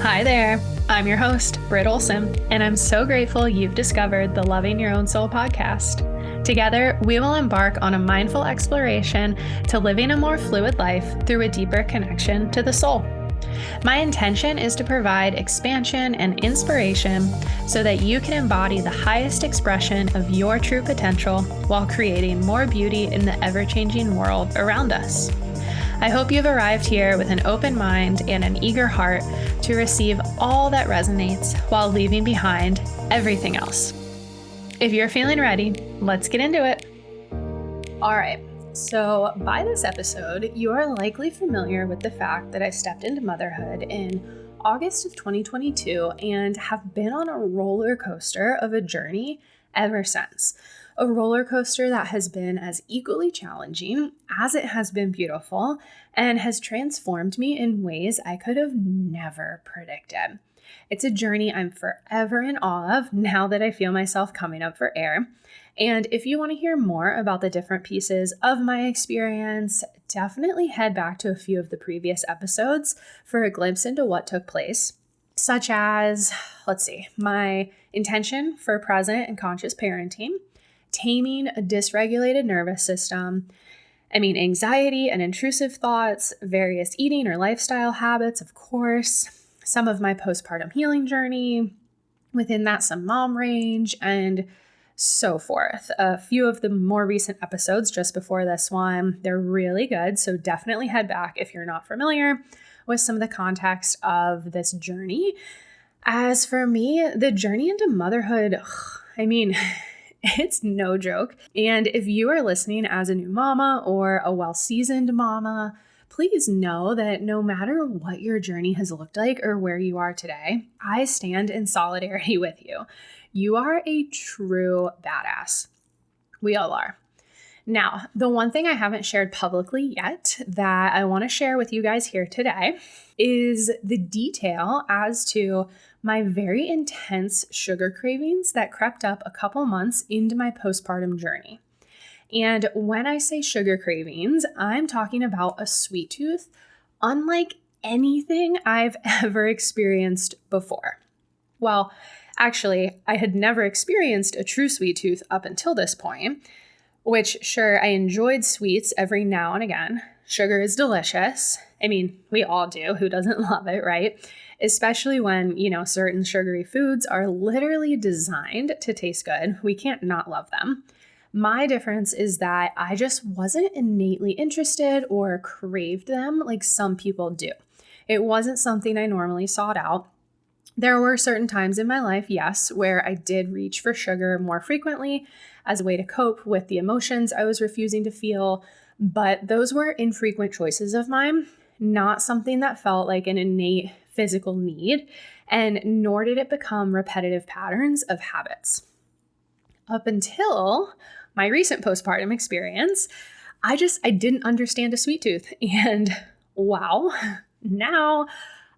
Hi there, I'm your host, Britt Olson, and I'm so grateful you've discovered the Loving Your Own Soul podcast. Together, we will embark on a mindful exploration to living a more fluid life through a deeper connection to the soul. My intention is to provide expansion and inspiration so that you can embody the highest expression of your true potential while creating more beauty in the ever-changing world around us. I hope you've arrived here with an open mind and an eager heart to receive all that resonates while leaving behind everything else. If you're feeling ready, let's get into it. All right, so by this episode, you are likely familiar with the fact that I stepped into motherhood in August of 2022 and have been on a roller coaster of a journey ever since. A roller coaster that has been as equally challenging as it has been beautiful and has transformed me in ways I could have never predicted. It's a journey I'm forever in awe of now that I feel myself coming up for air. And if you want to hear more about the different pieces of my experience, definitely head back to a few of the previous episodes for a glimpse into what took place, such as, my intention for present and conscious parenting, taming a dysregulated nervous system, anxiety and intrusive thoughts, various eating or lifestyle habits, of course, some of my postpartum healing journey, within that some mom range, and so forth. A few of the more recent episodes just before this one, they're really good, so definitely head back if you're not familiar with some of the context of this journey. As for me, the journey into motherhood, it's no joke. And if you are listening as a new mama or a well-seasoned mama, please know that no matter what your journey has looked like or where you are today, I stand in solidarity with you. You are a true badass. We all are. Now, the one thing I haven't shared publicly yet that I want to share with you guys here today is the detail as to my very intense sugar cravings that crept up a couple months into my postpartum journey. And when I say sugar cravings, I'm talking about a sweet tooth unlike anything I've ever experienced before. Well, actually, I had never experienced a true sweet tooth up until this point, which sure, I enjoyed sweets every now and again. Sugar is delicious. We all do. Who doesn't love it, right? Especially when, certain sugary foods are literally designed to taste good. We can't not love them. My difference is that I just wasn't innately interested or craved them like some people do. It wasn't something I normally sought out. There were certain times in my life, yes, where I did reach for sugar more frequently as a way to cope with the emotions I was refusing to feel, but those were infrequent choices of mine, not something that felt like an innate physical need, and nor did it become repetitive patterns of habits. Up until my recent postpartum experience, I didn't understand a sweet tooth. And wow, now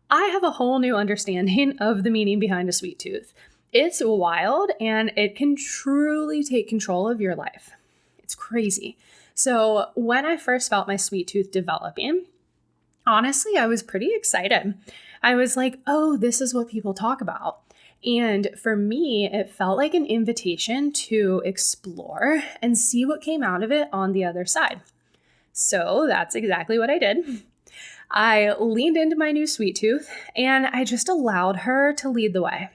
I have a whole new understanding of the meaning behind a sweet tooth. It's wild and it can truly take control of your life. It's crazy. So when I first felt my sweet tooth developing, honestly, I was pretty excited. I was like, oh, this is what people talk about. And for me, it felt like an invitation to explore and see what came out of it on the other side. So that's exactly what I did. I leaned into my new sweet tooth and I just allowed her to lead the way.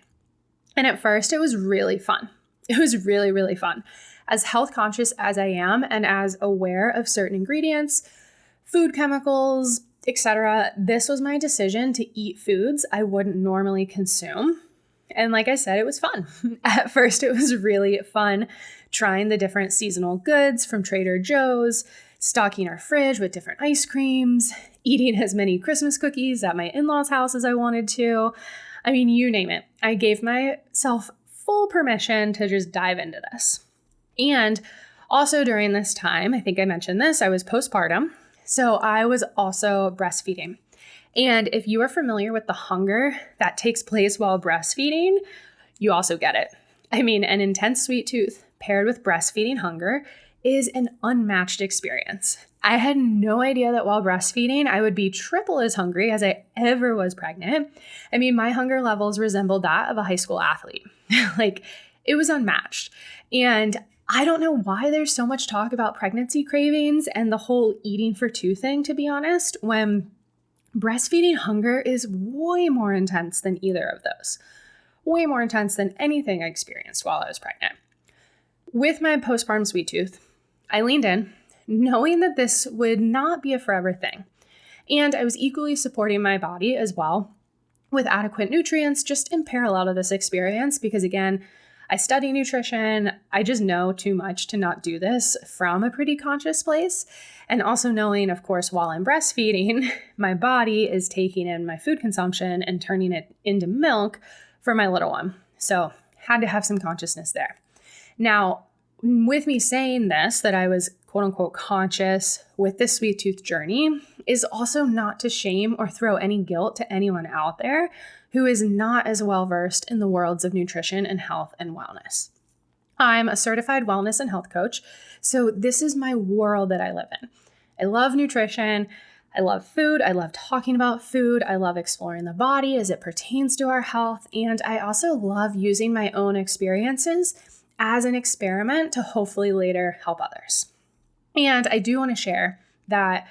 And at first, it was really fun. It was really, really fun. As health conscious as I am and as aware of certain ingredients, food chemicals, etc., this was my decision to eat foods I wouldn't normally consume. And like I said, it was fun. At first, it was really fun trying the different seasonal goods from Trader Joe's, stocking our fridge with different ice creams, eating as many Christmas cookies at my in-laws' house as I wanted to. You name it. I gave myself full permission to just dive into this. And also during this time, I think I mentioned this, I was postpartum. So I was also breastfeeding. And if you are familiar with the hunger that takes place while breastfeeding, you also get it. An intense sweet tooth paired with breastfeeding hunger is an unmatched experience. I had no idea that while breastfeeding, I would be triple as hungry as I ever was pregnant. I mean, my hunger levels resembled that of a high school athlete. Like, it was unmatched. And I don't know why there's so much talk about pregnancy cravings and the whole eating for two thing, to be honest, when breastfeeding hunger is way more intense than either of those. Way more intense than anything I experienced while I was pregnant. With my postpartum sweet tooth, I leaned in, knowing that this would not be a forever thing. And I was equally supporting my body as well with adequate nutrients just in parallel to this experience because, again, I study nutrition. I just know too much to not do this from a pretty conscious place. And also knowing, of course, while I'm breastfeeding, my body is taking in my food consumption and turning it into milk for my little one. So had to have some consciousness there. Now, with me saying this, that I was quote unquote conscious with this sweet tooth journey is also not to shame or throw any guilt to anyone out there who is not as well versed in the worlds of nutrition and health and wellness. I'm a certified wellness and health coach, so this is my world that I live in. I love nutrition. I love food. I love talking about food. I love exploring the body as it pertains to our health. And I also love using my own experiences as an experiment to hopefully later help others. And I do want to share that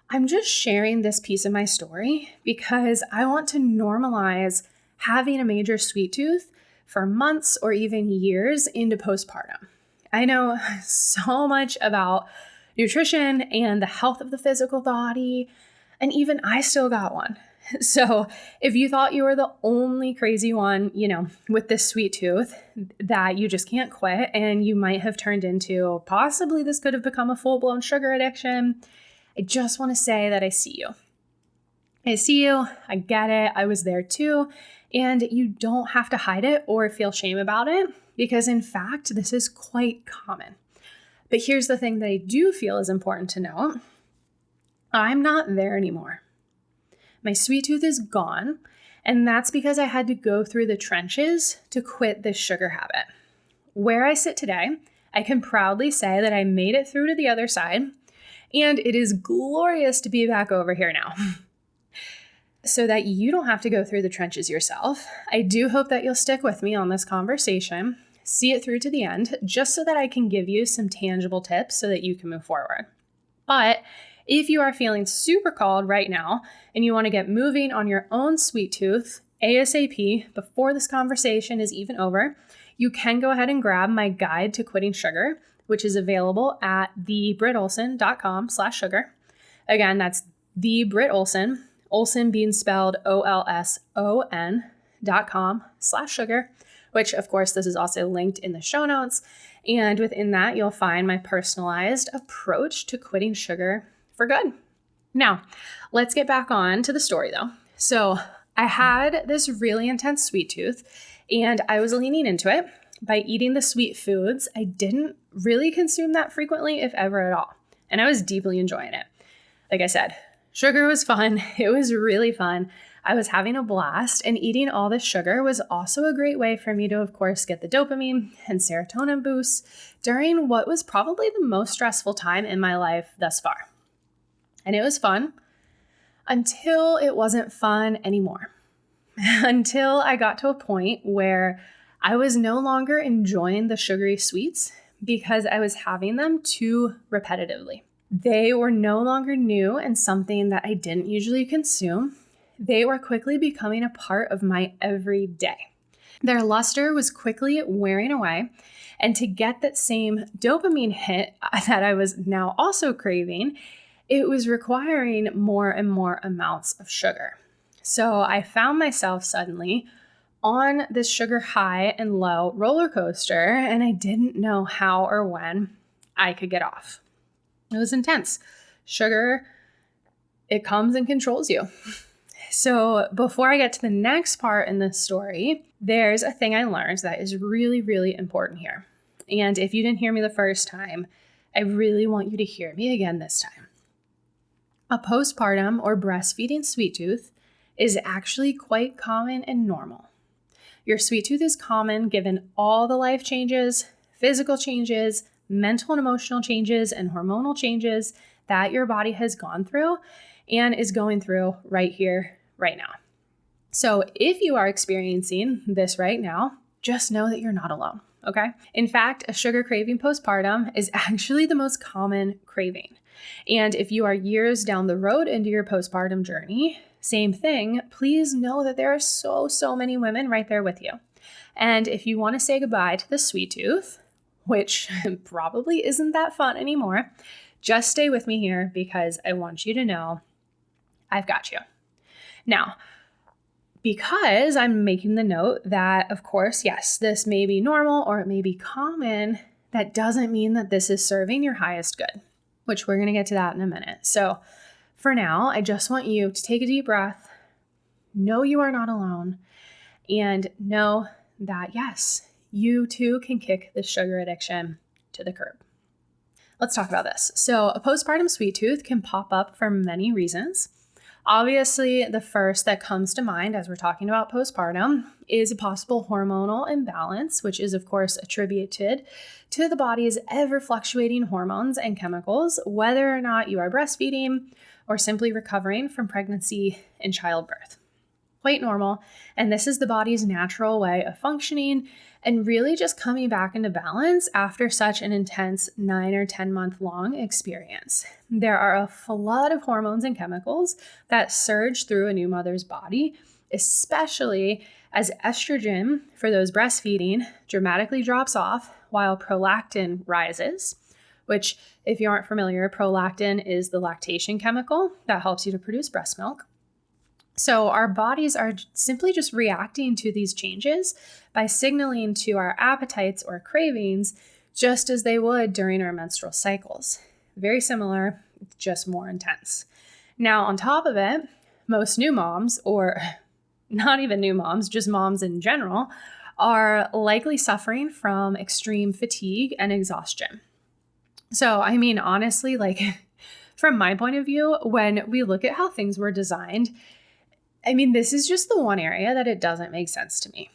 I'm just sharing this piece of my story because I want to normalize having a major sweet tooth for months or even years into postpartum. I know so much about nutrition and the health of the physical body, and even I still got one. So if you thought you were the only crazy one, with this sweet tooth that you just can't quit and you might have turned into possibly this could have become a full-blown sugar addiction, I just want to say that I see you. I see you. I get it. I was there too. And you don't have to hide it or feel shame about it because in fact, this is quite common. But here's the thing that I do feel is important to note. I'm not there anymore. My sweet tooth is gone, and that's because I had to go through the trenches to quit this sugar habit. Where I sit today, I can proudly say that I made it through to the other side, and it is glorious to be back over here now. So that you don't have to go through the trenches yourself, I do hope that you'll stick with me on this conversation, see it through to the end, just so that I can give you some tangible tips so that you can move forward. But if you are feeling super called right now and you want to get moving on your own sweet tooth ASAP before this conversation is even over, you can go ahead and grab my guide to quitting sugar, which is available at thebrittolson.com/sugar. Again, that's the Britt Olson, Olson being spelled OLSON.com/sugar, which of course this is also linked in the show notes. And within that, you'll find my personalized approach to quitting sugar for good. Now, let's get back on to the story though. So I had this really intense sweet tooth and I was leaning into it by eating the sweet foods. I didn't really consume that frequently, if ever at all. And I was deeply enjoying it. Like I said, sugar was fun. It was really fun. I was having a blast, and eating all this sugar was also a great way for me to, of course, get the dopamine and serotonin boosts during what was probably the most stressful time in my life thus far. And it was fun until it wasn't fun anymore. Until I got to a point where I was no longer enjoying the sugary sweets because I was having them too repetitively. They were no longer new and something that I didn't usually consume. They were quickly becoming a part of my everyday. Their luster was quickly wearing away, and to get that same dopamine hit that I was now also craving, it was requiring more and more amounts of sugar. So I found myself suddenly on this sugar high and low roller coaster, and I didn't know how or when I could get off. It was intense. Sugar, it comes and controls you. So before I get to the next part in this story, there's a thing I learned that is really, really important here. And if you didn't hear me the first time, I really want you to hear me again this time. A postpartum or breastfeeding sweet tooth is actually quite common and normal. Your sweet tooth is common given all the life changes, physical changes, mental and emotional changes, and hormonal changes that your body has gone through and is going through right here, right now. So if you are experiencing this right now, just know that you're not alone, okay? In fact, a sugar craving postpartum is actually the most common craving. And if you are years down the road into your postpartum journey, same thing, please know that there are so many women right there with you. And if you want to say goodbye to the sweet tooth, which probably isn't that fun anymore, just stay with me here because I want you to know I've got you. Now, because I'm making the note that, of course, yes, this may be normal or it may be common, that doesn't mean that this is serving your highest good, which we're going to get to that in a minute. So for now, I just want you to take a deep breath, know you are not alone, and know that, yes, you too can kick the sugar addiction to the curb. Let's talk about this. So a postpartum sweet tooth can pop up for many reasons. Obviously, the first that comes to mind as we're talking about postpartum is a possible hormonal imbalance, which is, of course, attributed to the body's ever-fluctuating hormones and chemicals, whether or not you are breastfeeding or simply recovering from pregnancy and childbirth. Quite normal, and this is the body's natural way of functioning and really just coming back into balance after such an intense 9 or 10 month long experience. There are a flood of hormones and chemicals that surge through a new mother's body, especially as estrogen for those breastfeeding dramatically drops off while prolactin rises, which, if you aren't familiar, prolactin is the lactation chemical that helps you to produce breast milk. So our bodies are simply just reacting to these changes by signaling to our appetites or cravings just as they would during our menstrual cycles. Very similar, just more intense. Now, on top of it, most new moms, or not even new moms, just moms in general, are likely suffering from extreme fatigue and exhaustion. So, I mean, honestly, like from my point of view, when we look at how things were designed, I mean, this is just the one area that it doesn't make sense to me.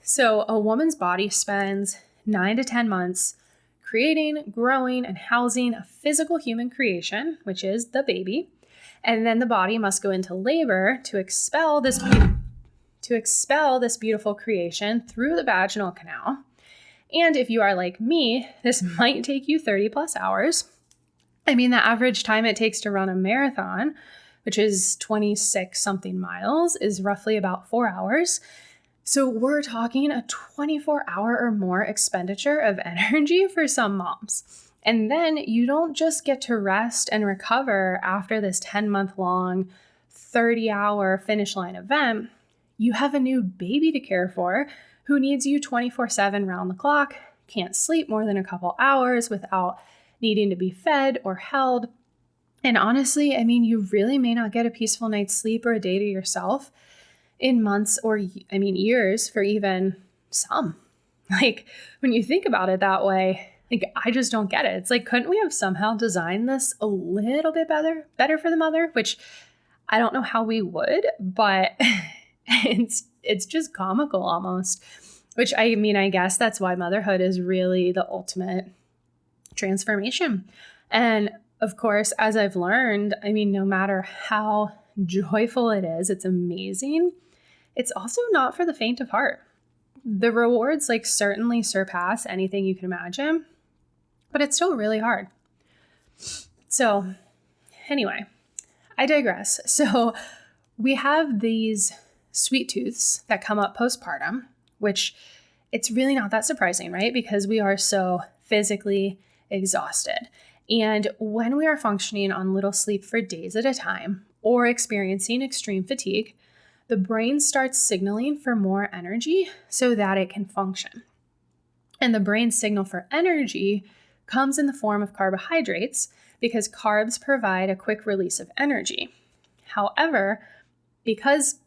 So a woman's body spends 9 to 10 months creating, growing, and housing a physical human creation, which is the baby. And then the body must go into labor to expel this beautiful creation through the vaginal canal. And if you are like me, this might take you 30 plus hours. I mean, the average time it takes to run a marathon, which is 26 something miles, is roughly about 4 hours. So we're talking a 24-hour or more expenditure of energy for some moms. And then you don't just get to rest and recover after this 10-month-long, 30-hour finish line event. You have a new baby to care for who needs you 24/7 round the clock, can't sleep more than a couple hours without needing to be fed or held. And honestly, I mean, you really may not get a peaceful night's sleep or a day to yourself in months or, years for even some. Like, when you think about it that way, like, I just don't get it. It's like, couldn't we have somehow designed this a little bit better for the mother? Which I don't know how we would, but it's just comical almost. Which, I mean, I guess that's why motherhood is really the ultimate transformation. And of course, as I've learned, I mean, no matter how joyful it is, it's amazing. It's also not for the faint of heart. The rewards certainly surpass anything you can imagine, but it's still really hard. So anyway, I digress. So we have these sweet tooths that come up postpartum, which it's really not that surprising, right? Because we are so physically exhausted. And when we are functioning on little sleep for days at a time or experiencing extreme fatigue, the brain starts signaling for more energy so that it can function. And the brain's signal for energy comes in the form of carbohydrates because carbs provide a quick release of energy. However, because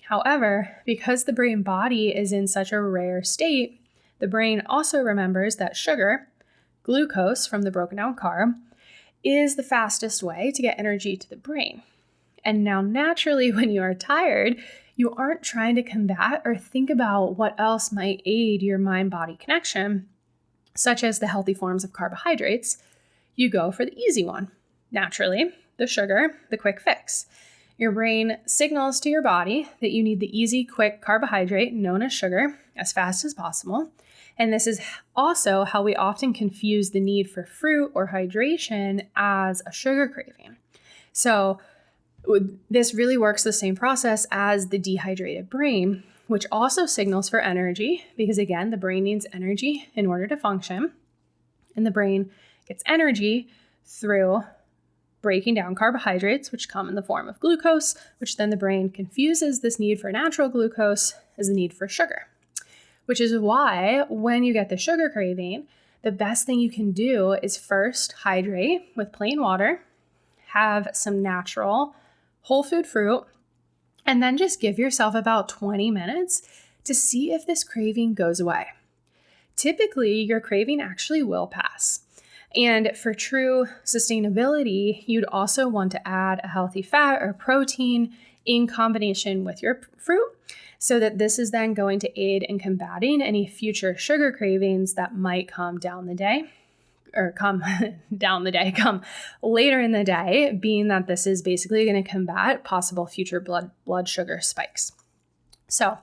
the brain body is in such a rare state, the brain also remembers that sugar, glucose from the broken down carb, is the fastest way to get energy to the brain. And now naturally, when you are tired, you aren't trying to combat or think about what else might aid your mind-body connection, such as the healthy forms of carbohydrates. You go for the easy one, naturally, the sugar, the quick fix. Your brain signals to your body that you need the easy, quick carbohydrate known as sugar as fast as possible. And this is also how we often confuse the need for fruit or hydration as a sugar craving. So this really works the same process as the dehydrated brain, which also signals for energy because, again, the brain needs energy in order to function. And the brain gets energy through breaking down carbohydrates, which come in the form of glucose, which then the brain confuses this need for natural glucose as the need for sugar. Which is why when you get the sugar craving, the best thing you can do is first hydrate with plain water, have some natural whole food fruit, and then just give yourself about 20 minutes to see if this craving goes away. Typically, your craving actually will pass. And for true sustainability, you'd also want to add a healthy fat or protein in combination with your fruit, so that this is then going to aid in combating any future sugar cravings that might come later in the day, being that this is basically going to combat possible future blood sugar spikes. So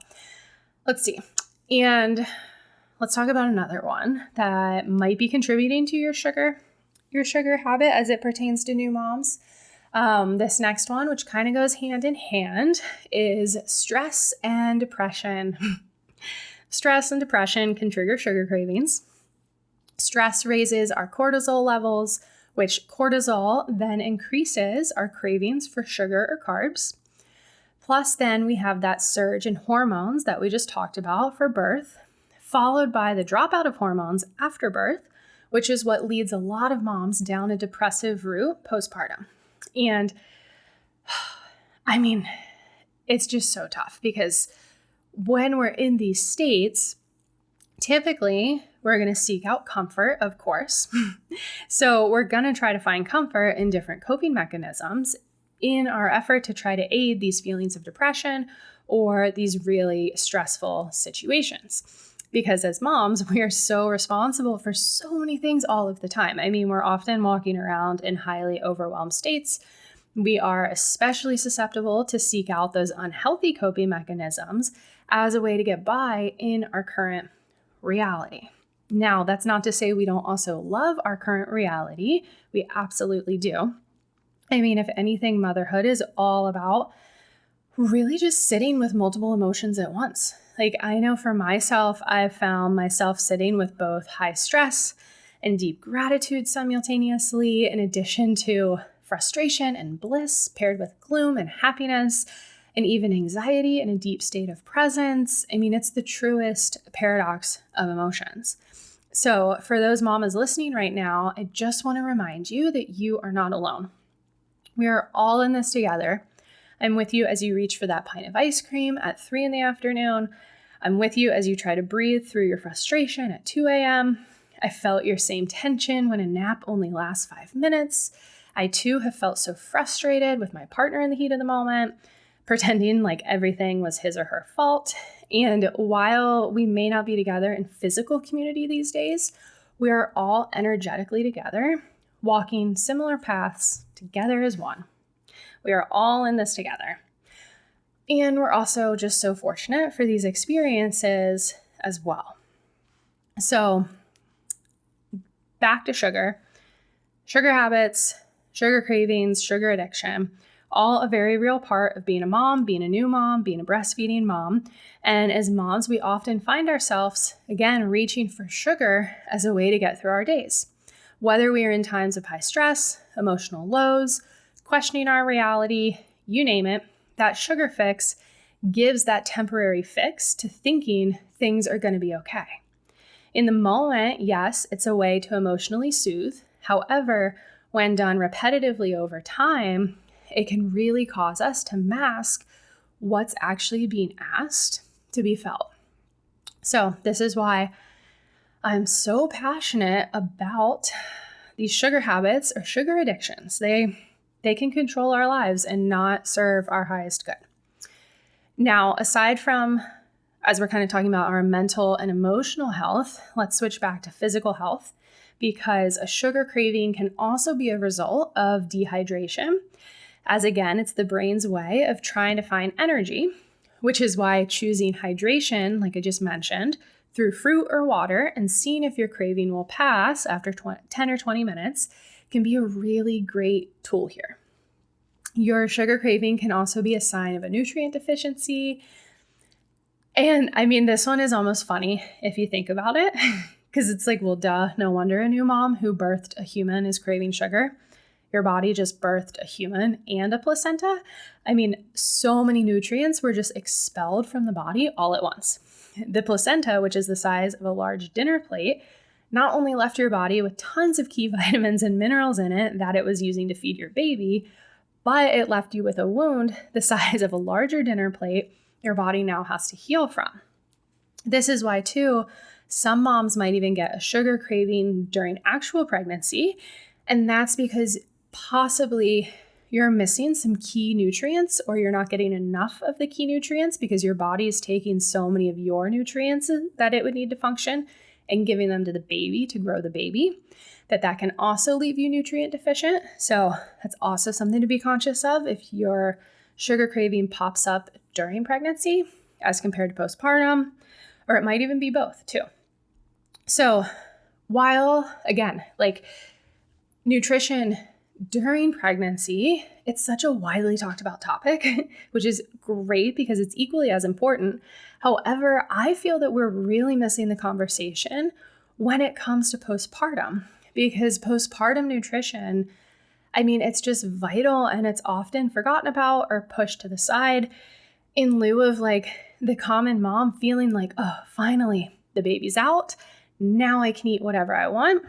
let's see. And let's talk about another one that might be contributing to your sugar habit as it pertains to new moms. This next one, which kind of goes hand in hand, is stress and depression. Stress and depression can trigger sugar cravings. Stress raises our cortisol levels, which cortisol then increases our cravings for sugar or carbs. Plus, then we have that surge in hormones that we just talked about for birth, followed by the dropout of hormones after birth, which is what leads a lot of moms down a depressive route postpartum. And I mean, it's just so tough because when we're in these states, typically we're going to seek out comfort, of course. So we're going to try to find comfort in different coping mechanisms in our effort to try to aid these feelings of depression or these really stressful situations. Because as moms, we are so responsible for so many things all of the time. I mean, we're often walking around in highly overwhelmed states. We are especially susceptible to seek out those unhealthy coping mechanisms as a way to get by in our current reality. Now, that's not to say we don't also love our current reality. We absolutely do. I mean, if anything, motherhood is all about really just sitting with multiple emotions at once. Like, I know for myself, I've found myself sitting with both high stress and deep gratitude simultaneously, in addition to frustration and bliss paired with gloom and happiness, and even anxiety and a deep state of presence. I mean, it's the truest paradox of emotions. So for those mamas listening right now, I just want to remind you that you are not alone. We are all in this together. I'm with you as you reach for that pint of ice cream at 3 p.m. I'm with you as you try to breathe through your frustration at 2 a.m. I felt your same tension when a nap only lasts 5 minutes. I too have felt so frustrated with my partner in the heat of the moment, pretending like everything was his or her fault. And while we may not be together in physical community these days, we are all energetically together, walking similar paths together as one. We are all in this together. And we're also just so fortunate for these experiences as well. So back to sugar habits, sugar cravings, sugar addiction, all a very real part of being a mom, being a new mom, being a breastfeeding mom. And as moms, we often find ourselves, again, reaching for sugar as a way to get through our days. Whether we are in times of high stress, emotional lows, questioning our reality, you name it, that sugar fix gives that temporary fix to thinking things are going to be okay. In the moment, yes, it's a way to emotionally soothe. However, when done repetitively over time, it can really cause us to mask what's actually being asked to be felt. So this is why I'm so passionate about these sugar habits or sugar addictions. They can control our lives and not serve our highest good. Now, aside from, as we're kind of talking about our mental and emotional health, let's switch back to physical health, because a sugar craving can also be a result of dehydration, as again, it's the brain's way of trying to find energy, which is why choosing hydration, like I just mentioned, through fruit or water and seeing if your craving will pass after 10 or 20 minutes can be a really great tool here. Your sugar craving can also be a sign of a nutrient deficiency. And I mean, this one is almost funny if you think about it, because it's like, well, duh, no wonder a new mom who birthed a human is craving sugar. Your body just birthed a human and a placenta. I mean, so many nutrients were just expelled from the body all at once. The placenta, which is the size of a large dinner plate, not only left your body with tons of key vitamins and minerals in it that it was using to feed your baby, but it left you with a wound the size of a larger dinner plate your body now has to heal from. This is why, too, some moms might even get a sugar craving during actual pregnancy, and that's because possibly you're missing some key nutrients or you're not getting enough of the key nutrients because your body is taking so many of your nutrients that it would need to function and giving them to the baby to grow the baby, that can also leave you nutrient deficient. So that's also something to be conscious of if your sugar craving pops up during pregnancy as compared to postpartum, or it might even be both too. So while, again, like nutrition during pregnancy, it's such a widely talked about topic, which is great because it's equally as important. However, I feel that we're really missing the conversation when it comes to postpartum, because postpartum nutrition, I mean, it's just vital and it's often forgotten about or pushed to the side in lieu of like the common mom feeling like, oh, finally, the baby's out. Now I can eat whatever I want.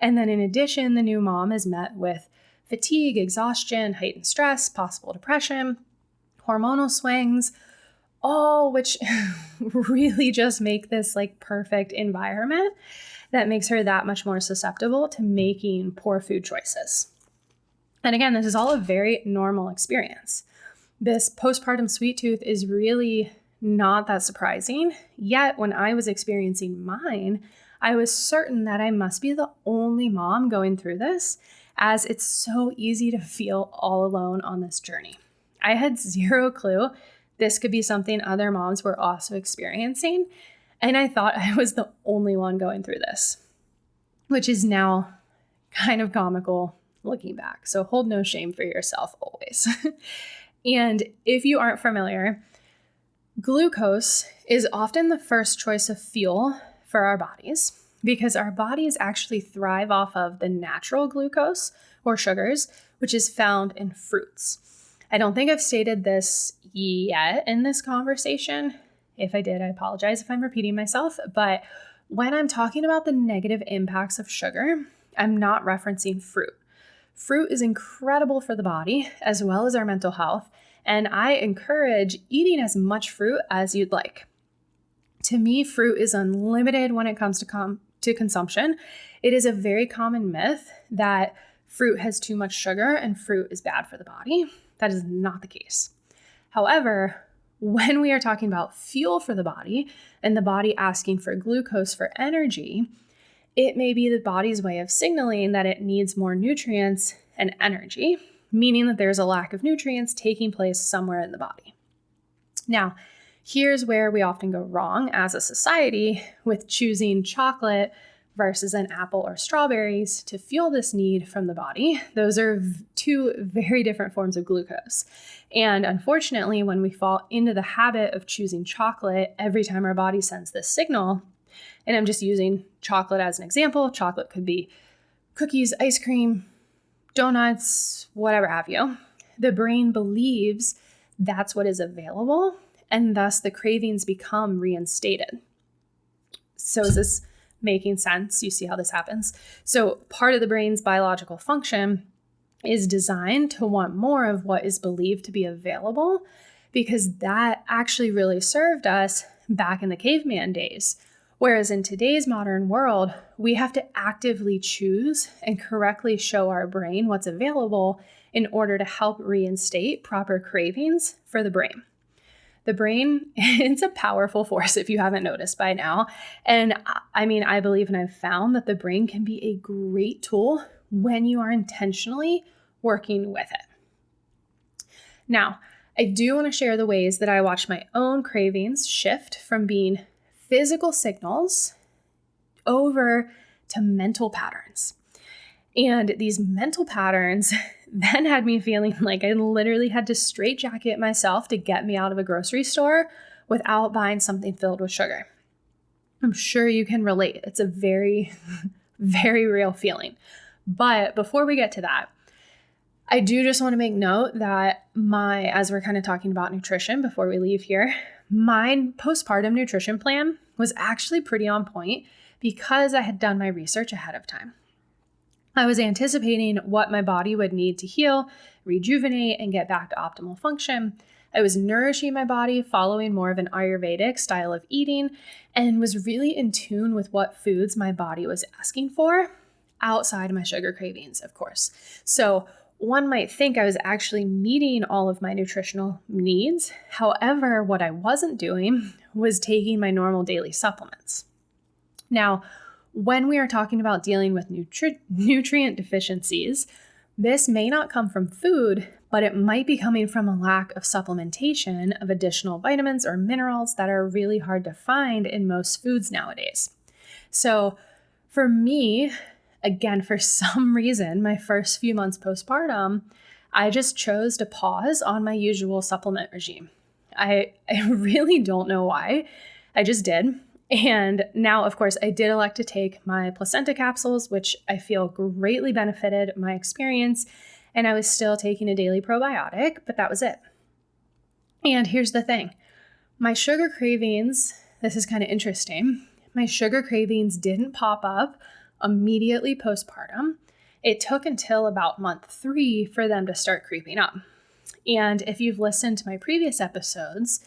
And then in addition, the new mom is met with fatigue, exhaustion, heightened stress, possible depression, hormonal swings, all which really just make this like perfect environment that makes her that much more susceptible to making poor food choices. And again, this is all a very normal experience. This postpartum sweet tooth is really not that surprising. Yet when I was experiencing mine, I was certain that I must be the only mom going through this, as it's so easy to feel all alone on this journey. I had zero clue this could be something other moms were also experiencing, and I thought I was the only one going through this, which is now kind of comical looking back. So hold no shame for yourself always. And if you aren't familiar, glucose is often the first choice of fuel for our bodies because our bodies actually thrive off of the natural glucose or sugars, which is found in fruits. I don't think I've stated this yet in this conversation. If I did, I apologize if I'm repeating myself. But when I'm talking about the negative impacts of sugar, I'm not referencing fruit. Fruit is incredible for the body as well as our mental health, and I encourage eating as much fruit as you'd like. To me, fruit is unlimited when it comes to consumption. It is a very common myth that fruit has too much sugar and fruit is bad for the body. That is not the case. However, when we are talking about fuel for the body and the body asking for glucose for energy, it may be the body's way of signaling that it needs more nutrients and energy, meaning that there's a lack of nutrients taking place somewhere in the body. Now, here's where we often go wrong as a society with choosing chocolate versus an apple or strawberries to fuel this need from the body. Those are two very different forms of glucose. And unfortunately, when we fall into the habit of choosing chocolate every time our body sends this signal, and I'm just using chocolate as an example. Chocolate could be cookies, ice cream, donuts, whatever have you. The brain believes that's what is available, and thus the cravings become reinstated. So is this making sense? You see how this happens? So part of the brain's biological function is designed to want more of what is believed to be available, because that actually really served us back in the caveman days. Whereas in today's modern world, we have to actively choose and correctly show our brain what's available in order to help reinstate proper cravings for the brain. The brain, it's a powerful force if you haven't noticed by now. And I mean, I believe and I've found that the brain can be a great tool when you are intentionally working with it. Now, I do want to share the ways that I watched my own cravings shift from being physical signals over to mental patterns. And these mental patterns then had me feeling like I literally had to straitjacket myself to get me out of a grocery store without buying something filled with sugar. I'm sure you can relate. It's a very, very real feeling. But before we get to that, I do just want to make note that as we're kind of talking about nutrition before we leave here, my postpartum nutrition plan was actually pretty on point because I had done my research ahead of time. I was anticipating what my body would need to heal, rejuvenate, and get back to optimal function. I was nourishing my body, following more of an Ayurvedic style of eating, and was really in tune with what foods my body was asking for outside of my sugar cravings, of course. So one might think I was actually meeting all of my nutritional needs. However, what I wasn't doing was taking my normal daily supplements. Now, when we are talking about dealing with nutrient deficiencies, this may not come from food, but it might be coming from a lack of supplementation of additional vitamins or minerals that are really hard to find in most foods nowadays. So for me, again, for some reason, my first few months postpartum, I just chose to pause on my usual supplement regime. I really don't know why. I just did. And now, of course, I did elect to take my placenta capsules, which I feel greatly benefited my experience. And I was still taking a daily probiotic, but that was it. And here's the thing. My sugar cravings, this is kind of interesting. My sugar cravings didn't pop up immediately postpartum. It took until about month 3 for them to start creeping up. And if you've listened to my previous episodes,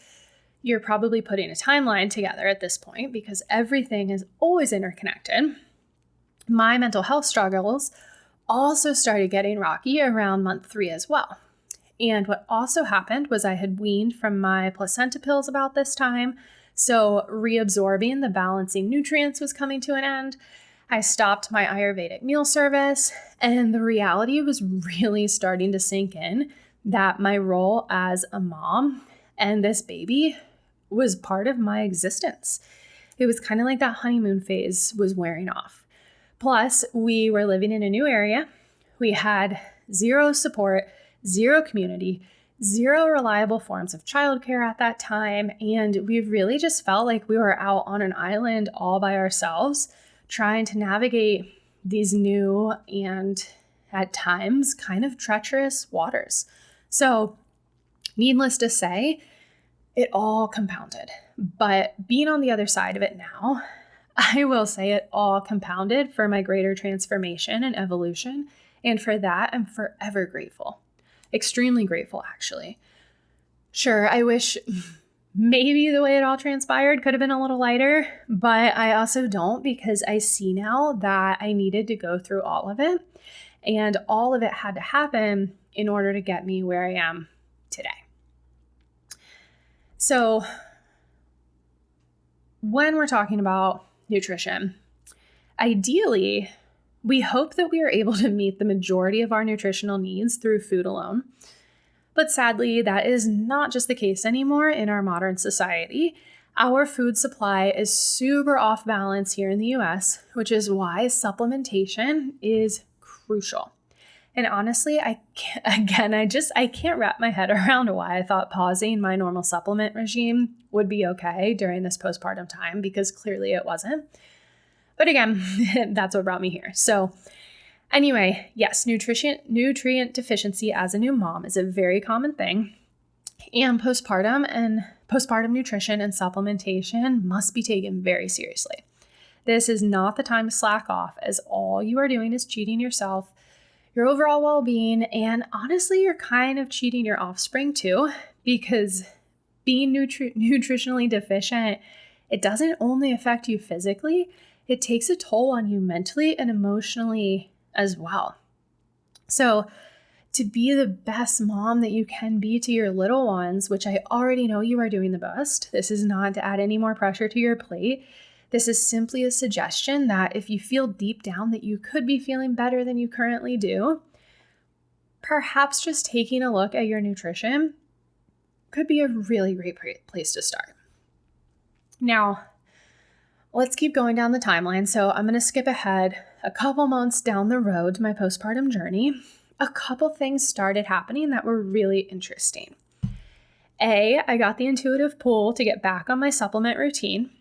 you're probably putting a timeline together at this point because everything is always interconnected. My mental health struggles also started getting rocky around month 3 as well. And what also happened was I had weaned from my placenta pills about this time, so reabsorbing the balancing nutrients was coming to an end. I stopped my Ayurvedic meal service, and the reality was really starting to sink in that my role as a mom and this baby was part of my existence. It was kind of like that honeymoon phase was wearing off. Plus, we were living in a new area. We had zero support, zero community, zero reliable forms of childcare at that time. And we really just felt like we were out on an island all by ourselves, trying to navigate these new and at times kind of treacherous waters. So, needless to say, it all compounded. But being on the other side of it now, I will say it all compounded for my greater transformation and evolution. And for that, I'm forever grateful. Extremely grateful, actually. Sure, I wish maybe the way it all transpired could have been a little lighter, but I also don't because I see now that I needed to go through all of it. And all of it had to happen in order to get me where I am today. So when we're talking about nutrition, ideally, we hope that we are able to meet the majority of our nutritional needs through food alone. But sadly, that is not just the case anymore in our modern society. Our food supply is super off balance here in the US, which is why supplementation is crucial. And honestly, I can't wrap my head around why I thought pausing my normal supplement regime would be okay during this postpartum time, because clearly it wasn't. But again, that's what brought me here. So anyway, yes, nutrient deficiency as a new mom is a very common thing. And postpartum nutrition and supplementation must be taken very seriously. This is not the time to slack off, as all you are doing is cheating yourself, your overall well-being, and honestly, you're kind of cheating your offspring too, because being nutritionally deficient, it doesn't only affect you physically, it takes a toll on you mentally and emotionally as well. So to be the best mom that you can be to your little ones, which I already know you are doing the best. This is not to add any more pressure to your plate. This is simply a suggestion that if you feel deep down that you could be feeling better than you currently do, perhaps just taking a look at your nutrition could be a really great place to start. Now, let's keep going down the timeline. So I'm going to skip ahead a couple months down the road to my postpartum journey. A couple things started happening that were really interesting. I got the intuitive pull to get back on my supplement routine,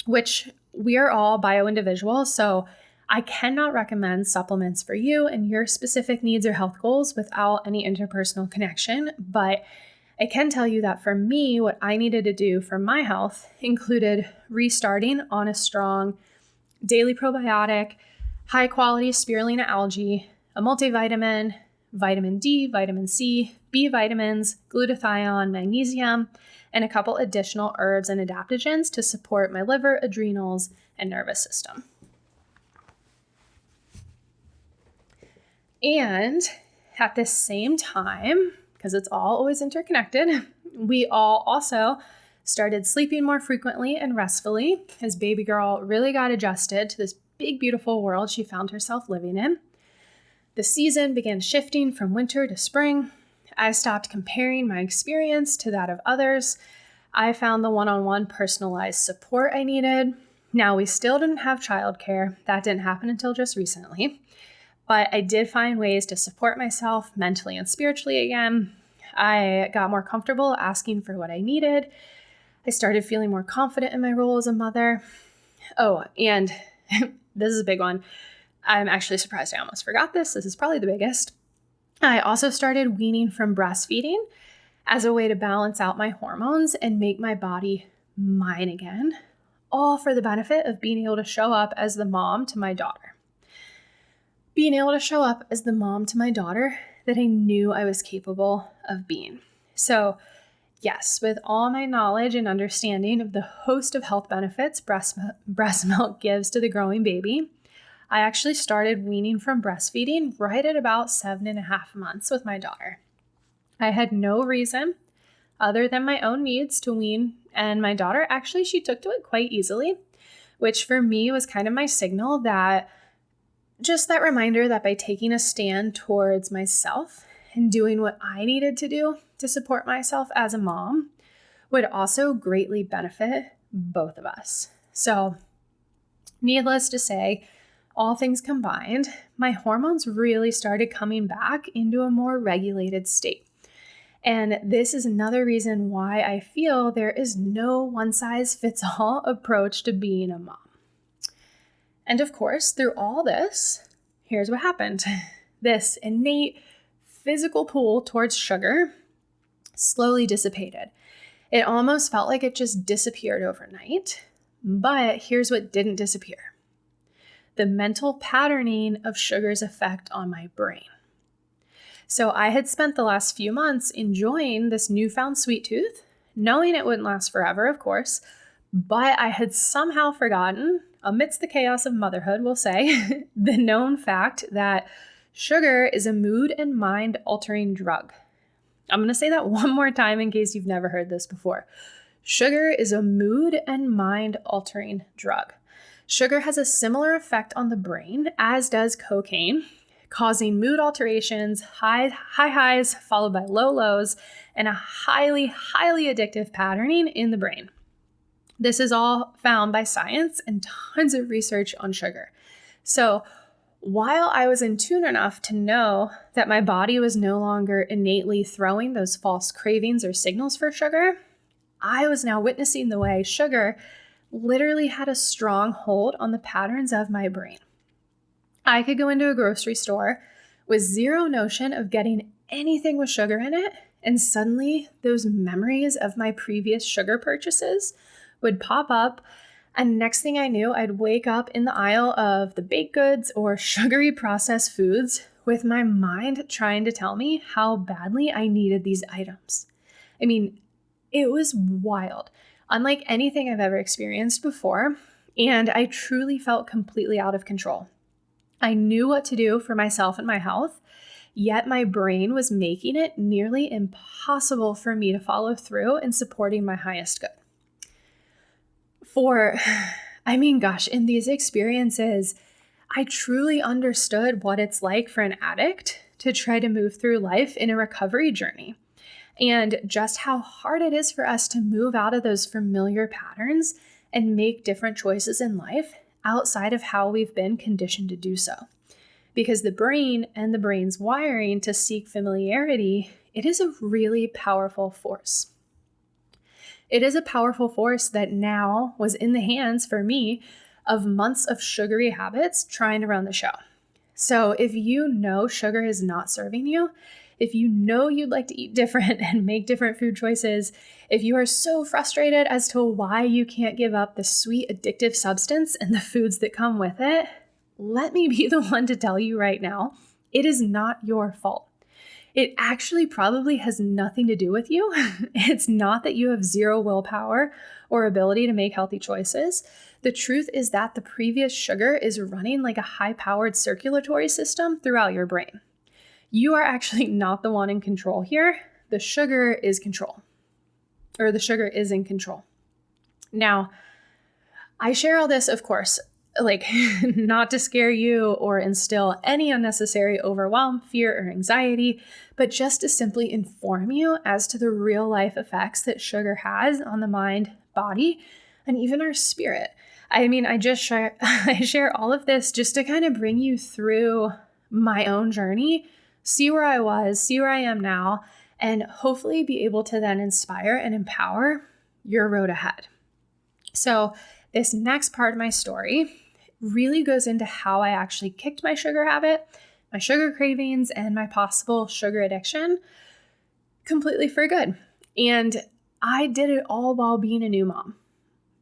which we are all bio-individual, so I cannot recommend supplements for you and your specific needs or health goals without any interpersonal connection. But I can tell you that for me, what I needed to do for my health included restarting on a strong daily probiotic, high quality spirulina algae, a multivitamin, vitamin D, vitamin C, B vitamins, glutathione, magnesium, and a couple additional herbs and adaptogens to support my liver, adrenals, and nervous system. And at the same time, because it's all always interconnected, we all also started sleeping more frequently and restfully as baby girl really got adjusted to this big, beautiful world she found herself living in. The season began shifting from winter to spring. I stopped comparing my experience to that of others. I found the one-on-one personalized support I needed. Now, we still didn't have childcare. That didn't happen until just recently. But I did find ways to support myself mentally and spiritually again. I got more comfortable asking for what I needed. I started feeling more confident in my role as a mother. Oh, and this is a big one. I'm actually surprised I almost forgot this. This is probably the biggest. I also started weaning from breastfeeding as a way to balance out my hormones and make my body mine again, all for the benefit of being able to show up as the mom to my daughter. Being able to show up as the mom to my daughter that I knew I was capable of being. So yes, with all my knowledge and understanding of the host of health benefits breast milk gives to the growing baby, I actually started weaning from breastfeeding right at about 7.5 months with my daughter. I had no reason other than my own needs to wean, and my daughter actually, she took to it quite easily, which for me was kind of my signal that just that reminder that by taking a stand towards myself and doing what I needed to do to support myself as a mom would also greatly benefit both of us. So needless to say, all things combined, my hormones really started coming back into a more regulated state. And this is another reason why I feel there is no one-size-fits-all approach to being a mom. And of course, through all this, here's what happened. This innate physical pull towards sugar slowly dissipated. It almost felt like it just disappeared overnight. But here's what didn't disappear: the mental patterning of sugar's effect on my brain. So I had spent the last few months enjoying this newfound sweet tooth, knowing it wouldn't last forever, of course, but I had somehow forgotten, amidst the chaos of motherhood, we'll say, the known fact that sugar is a mood and mind altering drug. I'm going to say that one more time in case you've never heard this before. Sugar is a mood and mind altering drug. Sugar has a similar effect on the brain as does cocaine, causing mood alterations, high highs followed by low lows, and a highly, highly addictive patterning in the brain. This is all found by science and tons of research on sugar. So while I was in tune enough to know that my body was no longer innately throwing those false cravings or signals for sugar, I was now witnessing the way sugar literally had a strong hold on the patterns of my brain. I could go into a grocery store with zero notion of getting anything with sugar in it, and suddenly those memories of my previous sugar purchases would pop up, and next thing I knew, I'd wake up in the aisle of the baked goods or sugary processed foods with my mind trying to tell me how badly I needed these items. I mean, it was wild, unlike anything I've ever experienced before, and I truly felt completely out of control. I knew what to do for myself and my health, yet my brain was making it nearly impossible for me to follow through in supporting my highest good. In these experiences, I truly understood what it's like for an addict to try to move through life in a recovery journey, and just how hard it is for us to move out of those familiar patterns and make different choices in life outside of how we've been conditioned to do so. Because the brain and the brain's wiring to seek familiarity, it is a really powerful force. It is a powerful force that now was in the hands for me of months of sugary habits trying to run the show. So if you know sugar is not serving you, if you know you'd like to eat different and make different food choices, if you are so frustrated as to why you can't give up the sweet addictive substance and the foods that come with it, let me be the one to tell you right now, it is not your fault. It actually probably has nothing to do with you. It's not that you have zero willpower or ability to make healthy choices. The truth is that the previous sugar is running like a high-powered circulatory system throughout your brain. You are actually not the one in control here. The sugar is in control. Now, I share all this, of course, not to scare you or instill any unnecessary overwhelm, fear, or anxiety, but just to simply inform you as to the real life effects that sugar has on the mind, body, and even our spirit. I share all of this just to kind of bring you through my own journey, see where I was, see where I am now, and hopefully be able to then inspire and empower your road ahead. So this next part of my story really goes into how I actually kicked my sugar habit, my sugar cravings, and my possible sugar addiction completely for good. And I did it all while being a new mom,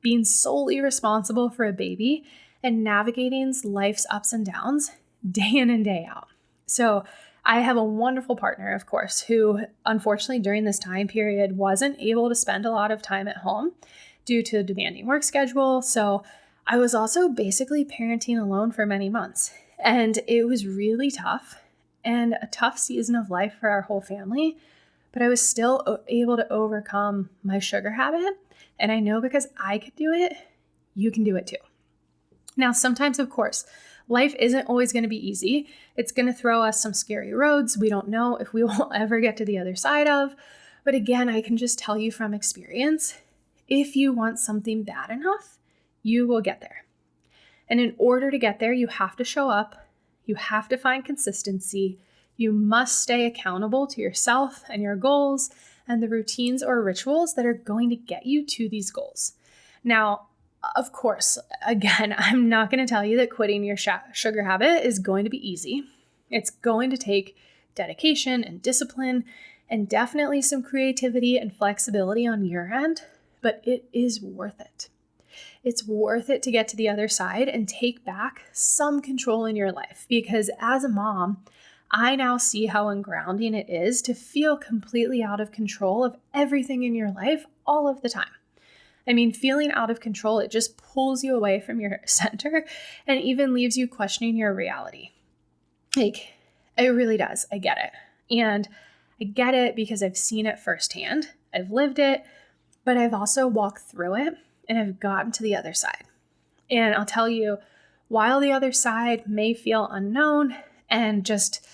being solely responsible for a baby and navigating life's ups and downs day in and day out. So I have a wonderful partner, of course, who unfortunately during this time period wasn't able to spend a lot of time at home due to a demanding work schedule. So I was also basically parenting alone for many months. And it was really tough and a tough season of life for our whole family. But I was still able to overcome my sugar habit. And I know because I could do it, you can do it too. Now, sometimes, of course, life isn't always going to be easy. It's going to throw us some scary roads we don't know if we will ever get to the other side of. But again, I can just tell you from experience, if you want something bad enough, you will get there. And in order to get there, you have to show up. You have to find consistency. You must stay accountable to yourself and your goals and the routines or rituals that are going to get you to these goals. Now, of course, again, I'm not going to tell you that quitting your sugar habit is going to be easy. It's going to take dedication and discipline and definitely some creativity and flexibility on your end, but it is worth it. It's worth it to get to the other side and take back some control in your life, because as a mom, I now see how ungrounding it is to feel completely out of control of everything in your life all of the time. Feeling out of control, it just pulls you away from your center and even leaves you questioning your reality. It really does. I get it. And I get it because I've seen it firsthand. I've lived it, but I've also walked through it and I've gotten to the other side. And I'll tell you, while the other side may feel unknown and just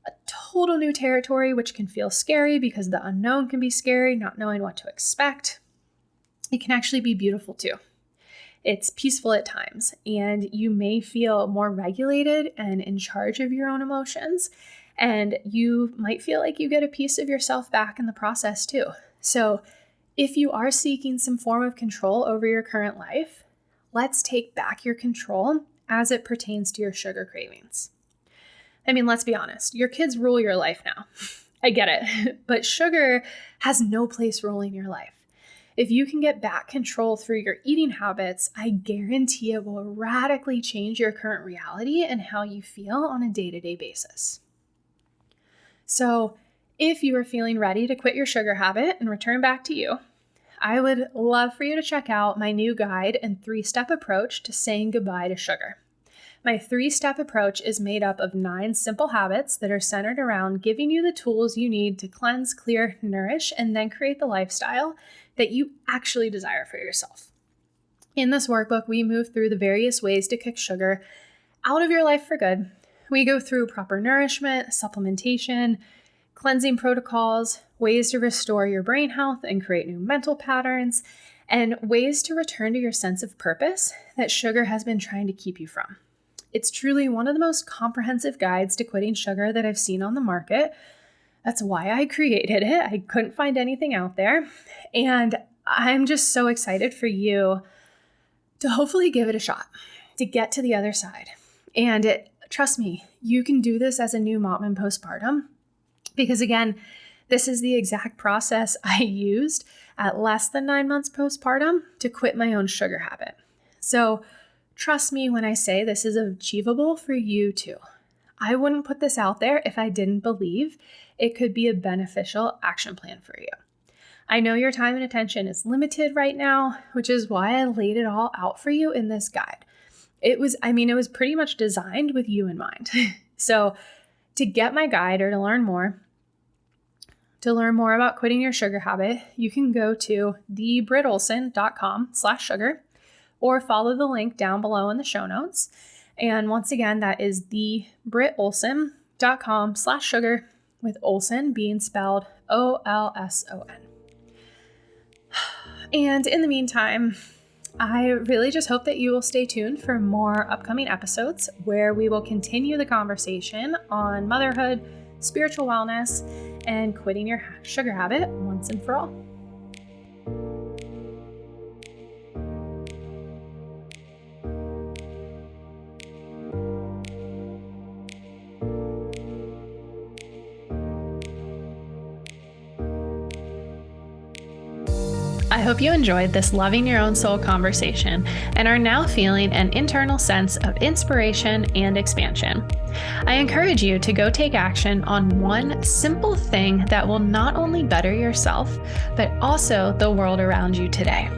a total new territory, which can feel scary because the unknown can be scary, not knowing what to expect, it can actually be beautiful too. It's peaceful at times, and you may feel more regulated and in charge of your own emotions, and you might feel like you get a piece of yourself back in the process too. So if you are seeking some form of control over your current life, let's take back your control as it pertains to your sugar cravings. Let's be honest, your kids rule your life now. I get it, but sugar has no place ruling your life. If you can get back control through your eating habits, I guarantee it will radically change your current reality and how you feel on a day-to-day basis. So if you are feeling ready to quit your sugar habit and return back to you, I would love for you to check out my new guide and 3-step approach to saying goodbye to sugar. My 3-step approach is made up of 9 simple habits that are centered around giving you the tools you need to cleanse, clear, nourish, and then create the lifestyle that you actually desire for yourself. In this workbook, we move through the various ways to kick sugar out of your life for good. We go through proper nourishment, supplementation, cleansing protocols, ways to restore your brain health and create new mental patterns, and ways to return to your sense of purpose that sugar has been trying to keep you from. It's truly one of the most comprehensive guides to quitting sugar that I've seen on the market. That's why I created it. I couldn't find anything out there. And I'm just so excited for you to hopefully give it a shot, to get to the other side. And trust me, you can do this as a new mom in postpartum. Because again, this is the exact process I used at less than 9 months postpartum to quit my own sugar habit. So trust me when I say this is achievable for you too. I wouldn't put this out there if I didn't believe it could be a beneficial action plan for you. I know your time and attention is limited right now, which is why I laid it all out for you in this guide. It was pretty much designed with you in mind. So to get my guide or to learn more about quitting your sugar habit, you can go to thebrittolson.com/sugar or follow the link down below in the show notes. And once again, that is thebrittolson.com/sugar, with Olson being spelled Olson. And in the meantime, I really just hope that you will stay tuned for more upcoming episodes where we will continue the conversation on motherhood, spiritual wellness, and quitting your sugar habit once and for all. I hope you enjoyed this loving your own soul conversation and are now feeling an internal sense of inspiration and expansion. I encourage you to go take action on one simple thing that will not only better yourself, but also the world around you today.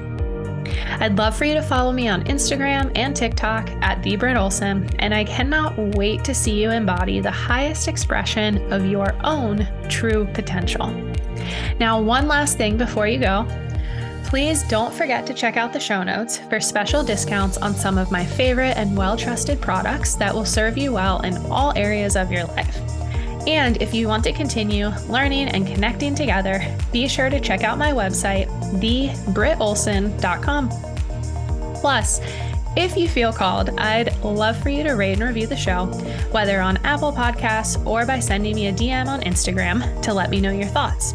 I'd love for you to follow me on Instagram and TikTok at Britt Olson, and I cannot wait to see you embody the highest expression of your own true potential. Now, one last thing before you go. Please don't forget to check out the show notes for special discounts on some of my favorite and well-trusted products that will serve you well in all areas of your life. And if you want to continue learning and connecting together, be sure to check out my website, thebrittolson.com. Plus, if you feel called, I'd love for you to rate and review the show, whether on Apple Podcasts or by sending me a DM on Instagram to let me know your thoughts.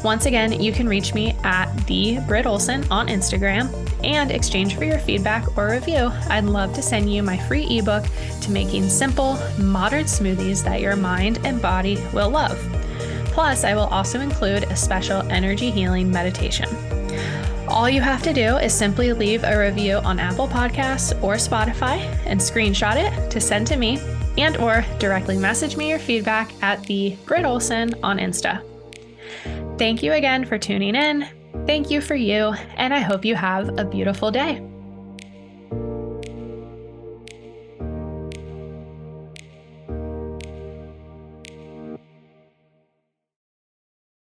Once again, you can reach me at @Britt_Olson on Instagram, and exchange for your feedback or review, I'd love to send you my free ebook to making simple, modern smoothies that your mind and body will love. Plus, I will also include a special energy healing meditation. All you have to do is simply leave a review on Apple Podcasts or Spotify and screenshot it to send to me, and or directly message me your feedback at Britt Olson on Insta. Thank you again for tuning in. Thank you for you, and I hope you have a beautiful day.